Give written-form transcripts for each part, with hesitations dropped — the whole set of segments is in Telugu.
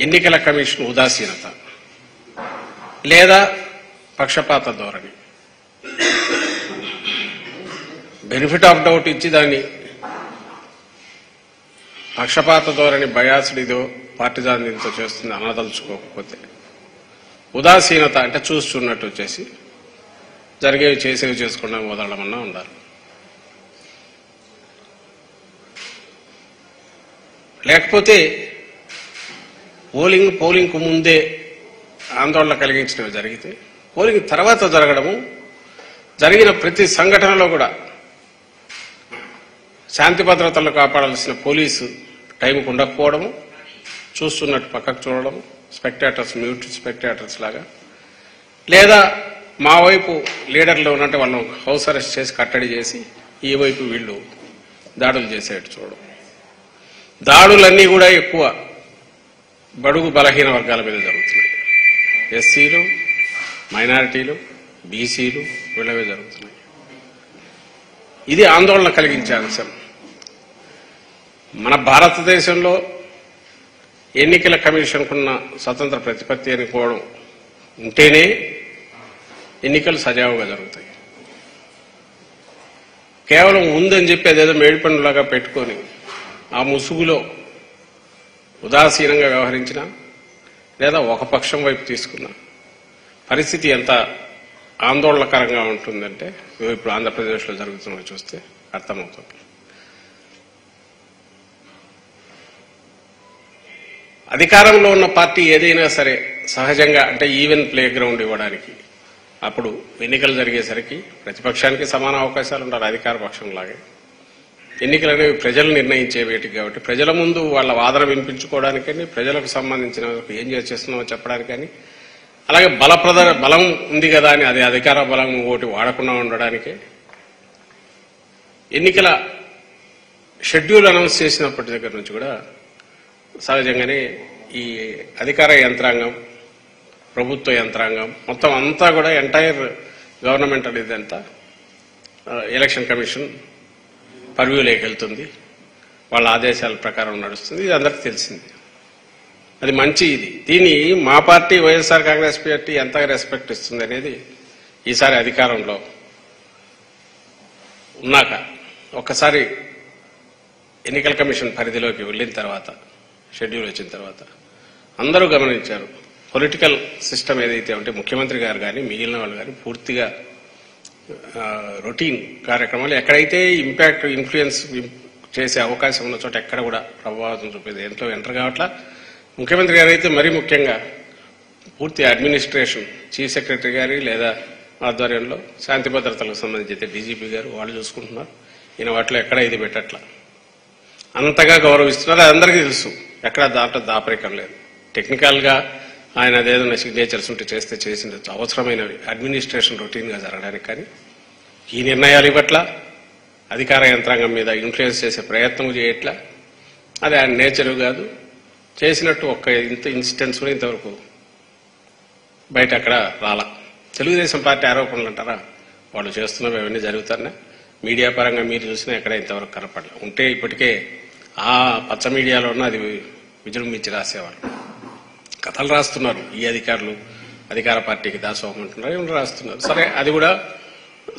ఎన్నికల కమిషన్ ఉదాసీనత లేదా పక్షపాత ధోరణి, బెనిఫిట్ ఆఫ్ డౌట్ ఇచ్చి దాన్ని పక్షపాత ధోరణి బయాస్డిదో పార్టిజాన్తో చేస్తుంది అనదలుచుకోకపోతే, ఉదాసీనత అంటే చూస్తున్నట్టు వచ్చేసి జరిగేవి చేసేవి చేసుకుండా వదలమన్నా ఉండాలి. లేకపోతే పోలింగ్కు ముందే ఆందోళన కలిగించినవి జరిగితే పోలింగ్ తర్వాత జరగడము, జరిగిన ప్రతి సంఘటనలో కూడా శాంతి భద్రతలు కాపాడాల్సిన పోలీసు టైంకు ఉండకపోవడము, చూస్తున్నట్టు పక్కకు చూడడం, స్పెక్టేటర్స్ మ్యూట్ స్పెక్టేటర్స్ లాగా, లేదా మా వైపు లీడర్లు ఉన్నట్టు వాళ్ళను హౌస్ అరెస్ట్ చేసి కట్టడి చేసి ఈ వైపు వీళ్ళు దాడులు చేసేట్టు చూడడం. దాడులన్నీ కూడా ఎక్కువ బడుగు బలహీన వర్గాల మీద జరుగుతున్నాయి. ఎస్సీలు, మైనారిటీలు, బీసీలు వీళ్ళవే జరుగుతున్నాయి. ఇది ఆందోళన కలిగించే అంశం. మన భారతదేశంలో ఎన్నికల కమిషన్కున్న స్వతంత్ర ప్రతిపత్తి అనుకోవడం ఉంటేనే ఎన్నికలు సజావుగా జరుగుతాయి. కేవలం ఉందని చెప్పి అదేదో మేడిపండులాగా పెట్టుకొని ఆ ముసుగులో ఉదాసీనంగా వ్యవహరించిన లేదా ఒక పక్షం వైపు తీసుకున్న పరిస్థితి ఎంత ఆందోళనకరంగా ఉంటుందంటే ఇప్పుడు ఆంధ్రప్రదేశ్లో జరుగుతున్నది చూస్తే అర్థమవుతుంది. అధికారంలో ఉన్న పార్టీ ఏదైనా సరే సహజంగా అంటే ఈవెన్ ప్లే గ్రౌండ్ ఇవ్వడానికి అప్పుడు ఎన్నికలు జరిగేసరికి ప్రతిపక్షానికి సమాన అవకాశాలు ఉండాలి. అధికార పక్షం లాగే ఎన్నికలు అనేవి ప్రజలు నిర్ణయించే వేటికి కాబట్టి ప్రజల ముందు వాళ్ళ వాదన వినిపించుకోవడానికని, ప్రజలకు సంబంధించిన ఏం చేస్తున్నామో చెప్పడానికని, అలాగే బలం ఉంది కదా అని అది అధికార బలం ఒకటి వాడకుండా ఉండడానికే ఎన్నికల షెడ్యూల్ అనౌన్స్ చేసినప్పటి దగ్గర నుంచి కూడా సహజంగానే ఈ అధికార యంత్రాంగం, ప్రభుత్వ యంత్రాంగం మొత్తం అంతా కూడా ఎంటైర్ గవర్నమెంటల్ ఇదంతా ఎలక్షన్ కమిషన్ పర్వ్యూలోకి వెళ్తుంది, వాళ్ళ ఆదేశాల ప్రకారం నడుస్తుంది. ఇది అందరికీ తెలిసింది. అది మంచి ఇది. దీన్ని మా పార్టీ వైఎస్ఆర్ కాంగ్రెస్ పార్టీ ఎంతగా రెస్పెక్ట్ ఇస్తుంది అనేది ఈసారి అధికారంలో ఉన్నాక ఒక్కసారి ఎన్నికల కమిషన్ పరిధిలోకి వెళ్ళిన తర్వాత, షెడ్యూల్ వచ్చిన తర్వాత అందరూ గమనించారు. పొలిటికల్ సిస్టమ్ ఏదైతే ఉంటే ముఖ్యమంత్రి గారు కానీ మిగిలిన వాళ్ళు కానీ పూర్తిగా రొటీన్ కార్యక్రమాలు ఎక్కడైతే ఇంపాక్ట్ ఇన్ఫ్లుయెన్స్ చేసే అవకాశం ఉన్న చోట ఎక్కడ కూడా ప్రభావితం చూపేది ఎంతో ఎంటర్ కావట్లా. ముఖ్యమంత్రి గారు అయితే మరీ ముఖ్యంగా పూర్తి అడ్మినిస్ట్రేషన్ చీఫ్ సెక్రటరీ గారి లేదా ఆధ్వర్యంలో శాంతి భద్రతలకు సంబంధించి డీజీపీ గారు వాళ్ళు చూసుకుంటున్నారు. ఈయన వాటిలో ఎక్కడ ఇది పెట్టట్లా, అంతగా గౌరవిస్తున్నారు. అది అందరికీ తెలుసు. ఎక్కడ దాంట్లో దాపరికం లేదు. టెక్నికల్గా ఆయన అదేదైనా సిగ్నేచర్స్ ఉంటే చేస్తే చేసిన అవసరమైనవి అడ్మినిస్ట్రేషన్ రొటీన్గా జరగడానికి, కానీ ఈ నిర్ణయాలు ఇవ్వట్లా, అధికార యంత్రాంగం మీద ఇన్ఫ్లుయెన్స్ చేసే ప్రయత్నం చేయట్లా. అది ఆయన నేచరు కాదు. చేసినట్టు ఇంత ఇన్సిడెంట్స్ కూడా ఇంతవరకు బయట అక్కడ రాలా. తెలుగుదేశం పార్టీ ఆరోపణలు అంటారా, వాళ్ళు చేస్తున్నవి అవన్నీ జరుగుతారనే మీడియా పరంగా మీరు చూసినా ఎక్కడ ఇంతవరకు కనపడలే. ఉంటే ఇప్పటికే ఆ పచ్చ మీడియాలో ఉన్న అది విజృంభించి రాసేవాళ్ళు. కథలు రాస్తున్నారు ఈ అధికారులు, అధికార పార్టీకి దాసోహం అంటున్నారు, ఏమైనా రాస్తున్నారు. సరే, అది కూడా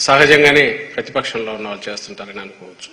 సహజంగానే ప్రతిపక్షంలో ఉన్న వాళ్ళు చేస్తుంటారని అనుకోవచ్చు.